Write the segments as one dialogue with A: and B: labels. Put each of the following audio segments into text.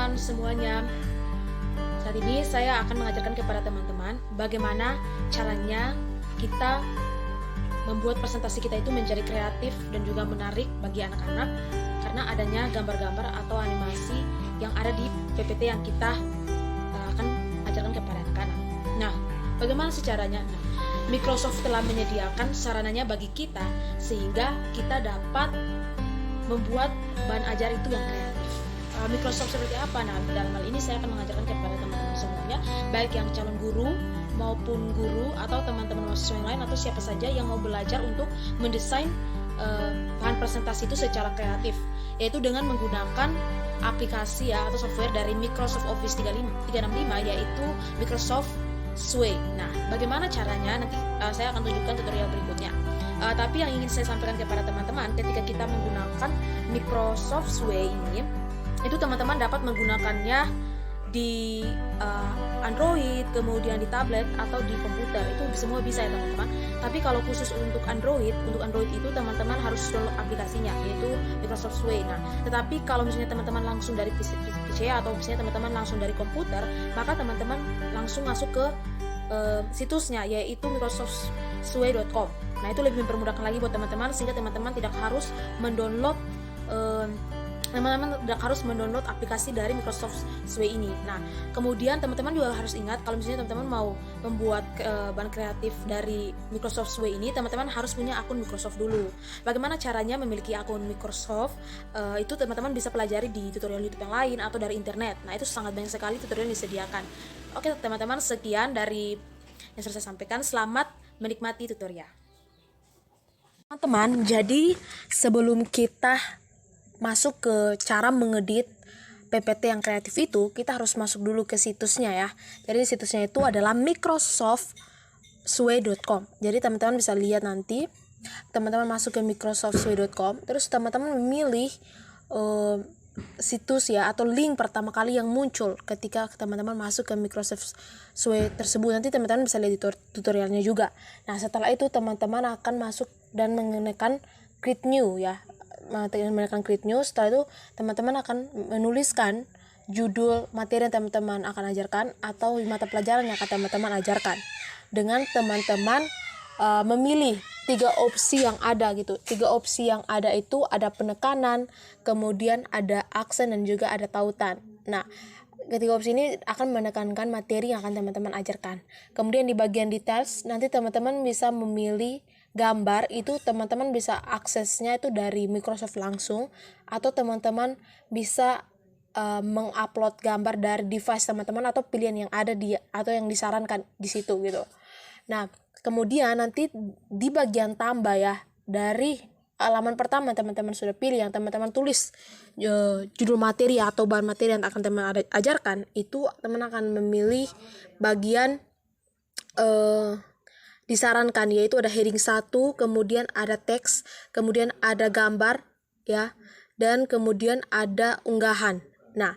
A: teman-teman semuanya. Saat ini saya akan mengajarkan kepada teman-teman bagaimana caranya kita membuat presentasi kita itu menjadi kreatif dan juga menarik bagi anak-anak karena adanya gambar-gambar atau animasi yang ada di PPT yang kita akan ajarkan kepada anak-anak. Nah, bagaimana sih caranya? Microsoft telah menyediakan sarananya bagi kita sehingga kita dapat membuat bahan ajar itu yang kreatif. Microsoft seperti apa? Nah, dalam hal ini saya akan mengajarkan kepada teman-teman semuanya, baik yang calon guru maupun guru atau teman-teman mahasiswa yang lain atau siapa saja yang mau belajar untuk mendesain bahan presentasi itu secara kreatif, yaitu dengan menggunakan aplikasi atau software dari Microsoft Office 365 yaitu Microsoft Sway. Nah, bagaimana caranya? Nanti saya akan tunjukkan tutorial berikutnya. Tapi yang ingin saya sampaikan kepada teman-teman, ketika kita menggunakan Microsoft Sway ini, itu teman-teman dapat menggunakannya di Android, kemudian di tablet atau di komputer, itu semua bisa ya teman-teman. Tapi kalau khusus untuk Android itu teman-teman harus download aplikasinya, yaitu Microsoft Sway. Nah, tetapi kalau misalnya teman-teman langsung dari PC atau misalnya teman-teman langsung dari komputer, maka teman-teman langsung masuk ke situsnya, yaitu microsoftsway.com. Nah, itu lebih mempermudahkan lagi buat teman-teman sehingga teman-teman tidak harus mendownload aplikasi dari Microsoft Sway ini. Nah, kemudian teman-teman juga harus ingat kalau misalnya teman-teman mau membuat bahan kreatif dari Microsoft Sway ini, teman-teman harus punya akun Microsoft dulu. Bagaimana caranya memiliki akun Microsoft? Itu teman-teman bisa pelajari di tutorial YouTube yang lain atau dari internet. Nah, itu sangat banyak sekali tutorial yang disediakan. Oke, teman-teman, sekian dari yang sudah saya sampaikan. Selamat menikmati tutorial. Teman-teman, jadi sebelum kita masuk ke cara mengedit PPT yang kreatif itu, kita harus masuk dulu ke situsnya ya. Jadi situsnya itu adalah microsoftsway.com. Jadi teman-teman bisa lihat nanti, teman-teman masuk ke microsoftsway.com, terus teman-teman memilih situs ya atau link pertama kali yang muncul ketika teman-teman masuk ke Microsoft Sway tersebut. Nanti teman-teman bisa lihat tutorialnya juga. Nah, setelah itu teman-teman akan masuk dan menekan create new ya. Menekan create new. Setelah itu teman-teman akan menuliskan judul materi yang teman-teman akan ajarkan atau mata pelajaran yang akan teman-teman ajarkan, dengan teman-teman memilih 3 opsi yang ada gitu. 3 opsi yang ada itu ada penekanan, kemudian ada aksen, dan juga ada tautan. Nah, ketiga opsi ini akan menekankan materi yang akan teman-teman ajarkan. Kemudian di bagian details, nanti teman-teman bisa memilih gambar, itu teman-teman bisa aksesnya itu dari Microsoft langsung, atau teman-teman bisa mengupload gambar dari device teman-teman atau pilihan yang ada atau yang disarankan di situ gitu. Nah, kemudian nanti di bagian tambah ya, dari halaman pertama teman-teman sudah pilih yang teman-teman tulis judul materi atau bahan materi yang akan teman ajarkan, itu teman akan memilih bagian disarankan, yaitu ada heading 1, kemudian ada teks, kemudian ada gambar ya, dan kemudian ada unggahan. Nah,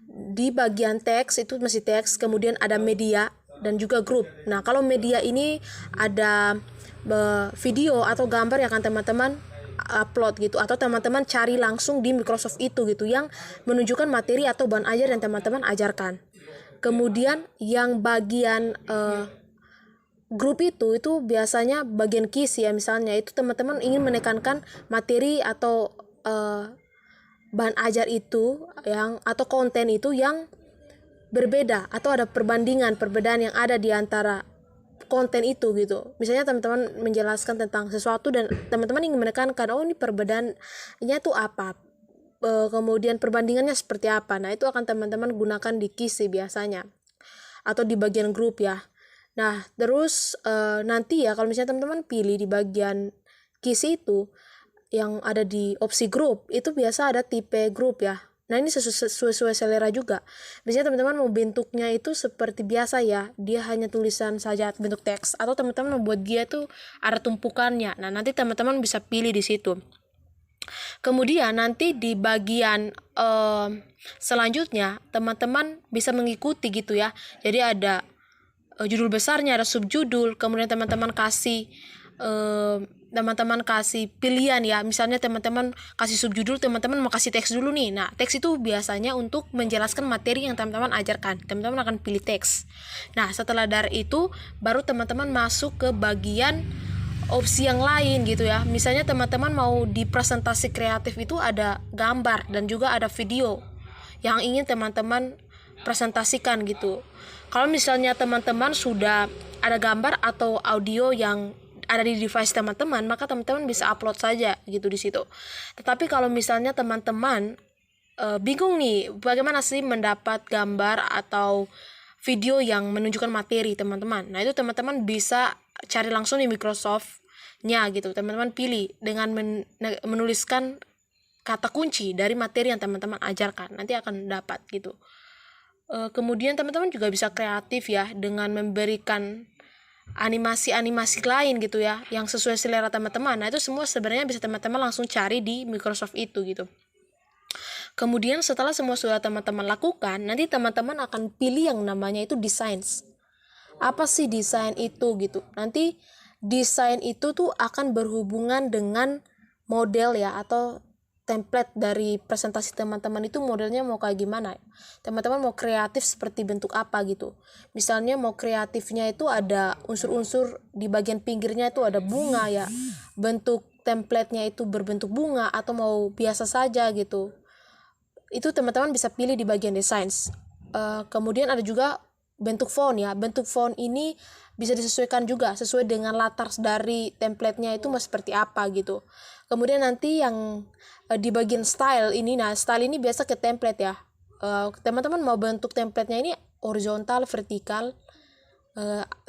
A: di bagian teks itu masih teks, kemudian ada media dan juga grup. Nah, kalau media ini ada video atau gambar yang akan teman-teman upload gitu, atau teman-teman cari langsung di Microsoft itu gitu, yang menunjukkan materi atau bahan ajar yang teman-teman ajarkan. Kemudian yang bagian grup itu biasanya bagian keys ya, misalnya itu teman-teman ingin menekankan materi atau bahan ajar itu yang atau konten itu yang berbeda, atau ada perbedaan yang ada di antara konten itu gitu. Misalnya teman-teman menjelaskan tentang sesuatu dan teman-teman ingin menekankan, oh ini perbedaannya tuh apa, kemudian perbandingannya seperti apa. Nah, itu akan teman-teman gunakan di keys biasanya, atau di bagian grup ya. Nah, terus nanti ya kalau misalnya teman-teman pilih di bagian keys itu yang ada di opsi grup, itu biasa ada tipe grup ya. Nah, ini sesuai selera juga. Biasanya teman-teman mau bentuknya itu seperti biasa ya, dia hanya tulisan saja bentuk teks, atau teman-teman membuat dia itu ada tumpukannya. Nah, nanti teman-teman bisa pilih di situ. Kemudian nanti di bagian selanjutnya teman-teman bisa mengikuti gitu ya. Jadi ada judul besarnya, ada subjudul, kemudian teman-teman kasih teman-teman kasih pilihan ya. Misalnya teman-teman kasih subjudul, teman-teman mau kasih teks dulu nih. Nah, teks itu biasanya untuk menjelaskan materi yang teman-teman ajarkan. Teman-teman akan pilih teks. Nah, setelah dari itu baru teman-teman masuk ke bagian opsi yang lain gitu ya. Misalnya teman-teman mau di presentasi kreatif itu ada gambar dan juga ada video yang ingin teman-teman presentasikan gitu. Kalau misalnya teman-teman sudah ada gambar atau audio yang ada di device teman-teman, maka teman-teman bisa upload saja gitu di situ. Tetapi kalau misalnya teman-teman bingung nih bagaimana sih mendapat gambar atau video yang menunjukkan materi teman-teman, nah itu teman-teman bisa cari langsung di Microsoft-nya gitu. Teman-teman pilih dengan menuliskan kata kunci dari materi yang teman-teman ajarkan, nanti akan dapat gitu. Kemudian teman-teman juga bisa kreatif ya dengan memberikan animasi-animasi lain gitu ya yang sesuai selera teman-teman. Nah, itu semua sebenarnya bisa teman-teman langsung cari di Microsoft itu gitu. Kemudian setelah semua sudah teman-teman lakukan, nanti teman-teman akan pilih yang namanya itu desain. Apa sih desain itu gitu? Nanti desain itu tuh akan berhubungan dengan model ya atau template dari presentasi teman-teman itu modelnya mau kayak gimana. Teman-teman mau kreatif seperti bentuk apa gitu. Misalnya mau kreatifnya itu ada unsur-unsur di bagian pinggirnya itu ada bunga ya. Bentuk template-nya itu berbentuk bunga atau mau biasa saja gitu. Itu teman-teman bisa pilih di bagian desain. Kemudian ada juga bentuk font ya. Bentuk font ini bisa disesuaikan juga sesuai dengan latar dari template-nya itu mau seperti apa gitu. Kemudian nanti yang di bagian style ini, nah style ini biasa ke template ya. Teman-teman mau bentuk template-nya ini horizontal, vertikal,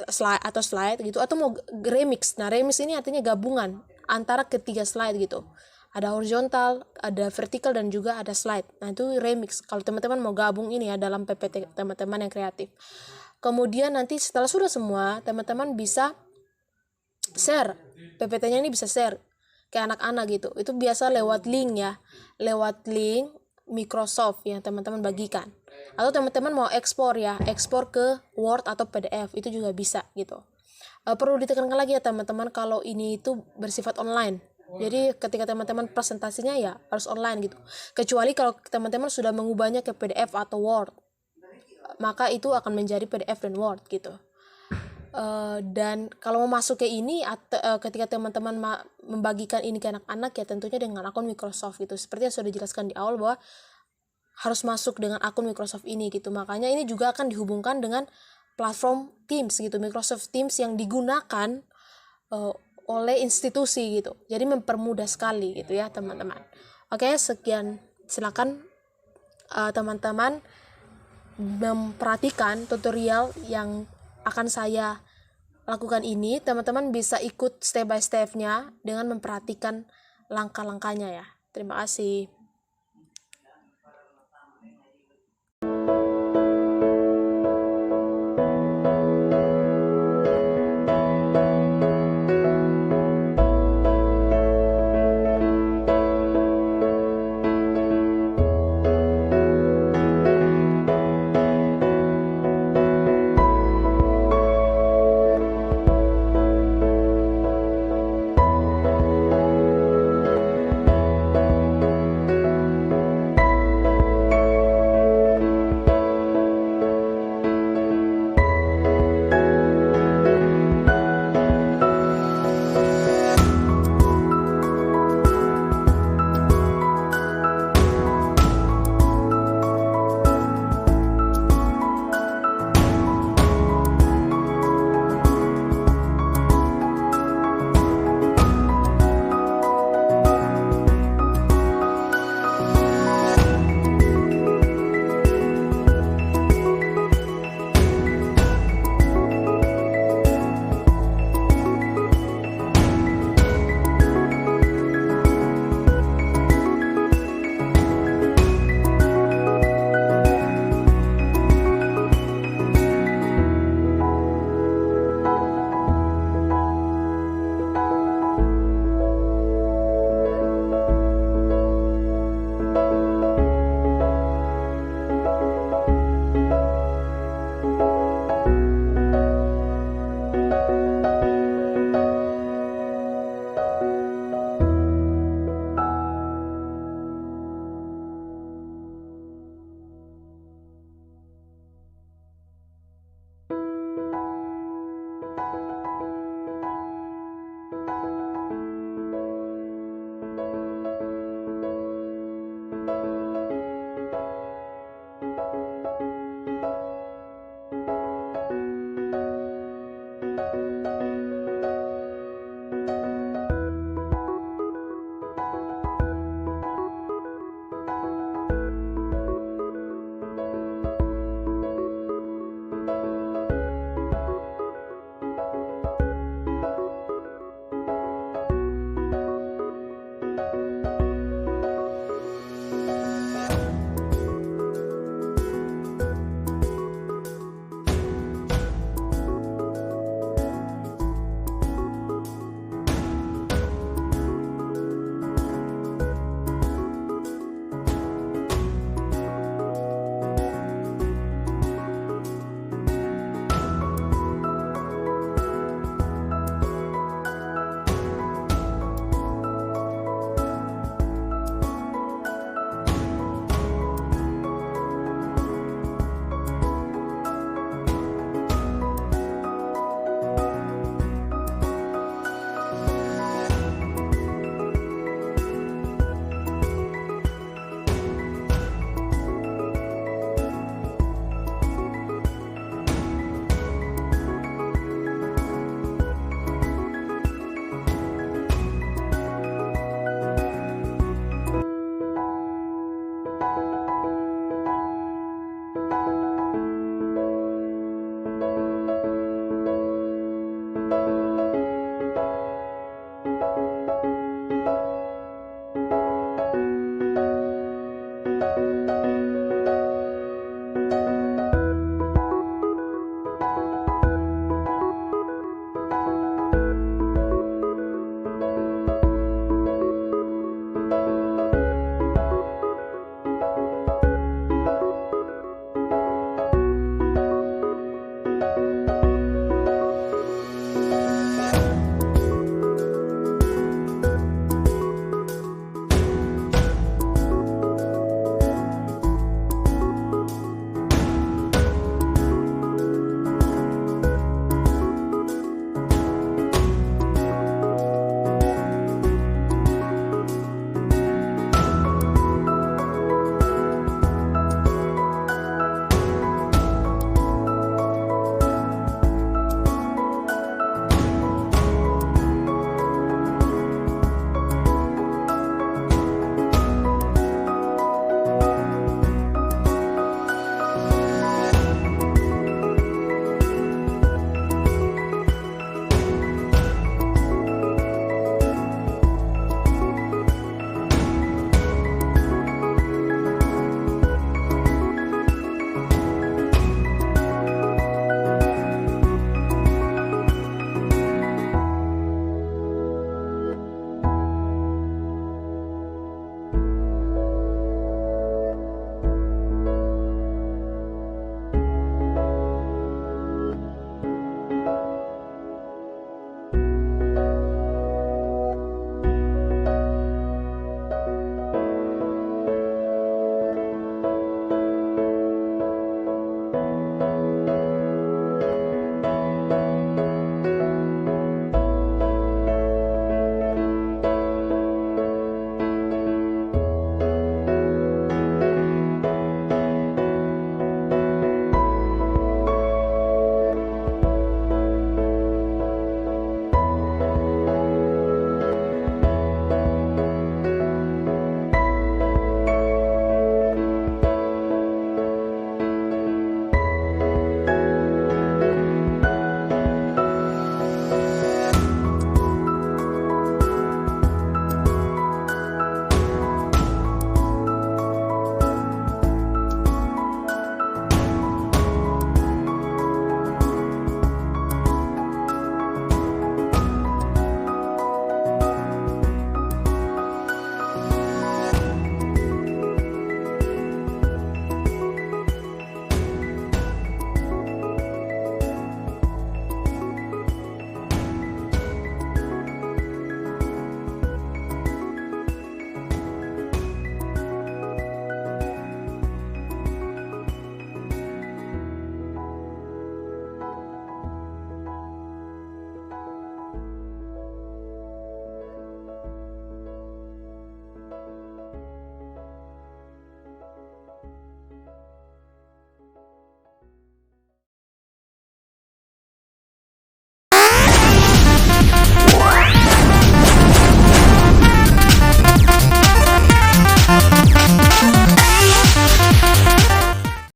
A: slide atau slide gitu, atau mau remix. Nah remix ini artinya gabungan antara ketiga slide gitu. Ada horizontal, ada vertikal dan juga ada slide. Nah itu remix. Kalau teman-teman mau gabung ini ya dalam PPT teman-teman yang kreatif. Kemudian nanti setelah sudah semua, teman-teman bisa share. PPT-nya ini bisa share ke anak-anak gitu. Itu biasa lewat link ya. Lewat link Microsoft yang teman-teman bagikan. Atau teman-teman mau ekspor ya, ekspor ke Word atau PDF, itu juga bisa gitu. Perlu ditekankan lagi ya teman-teman kalau ini itu bersifat online. Jadi ketika teman-teman presentasinya ya harus online gitu. Kecuali kalau teman-teman sudah mengubahnya ke PDF atau Word, maka itu akan menjadi PDF dan Word gitu. Dan kalau mau masuk ke ini ketika teman-teman membagikan ini ke anak-anak ya tentunya dengan akun Microsoft gitu. Seperti yang sudah dijelaskan di awal bahwa harus masuk dengan akun Microsoft ini gitu. Makanya ini juga akan dihubungkan dengan platform Teams gitu, Microsoft Teams yang digunakan oleh institusi gitu. Jadi mempermudah sekali gitu ya teman-teman. Oke, sekian. Silakan teman-teman memperhatikan tutorial yang akan saya lakukan ini. Teman-teman bisa ikut step by step-nya dengan memperhatikan langkah-langkahnya ya. Terima kasih.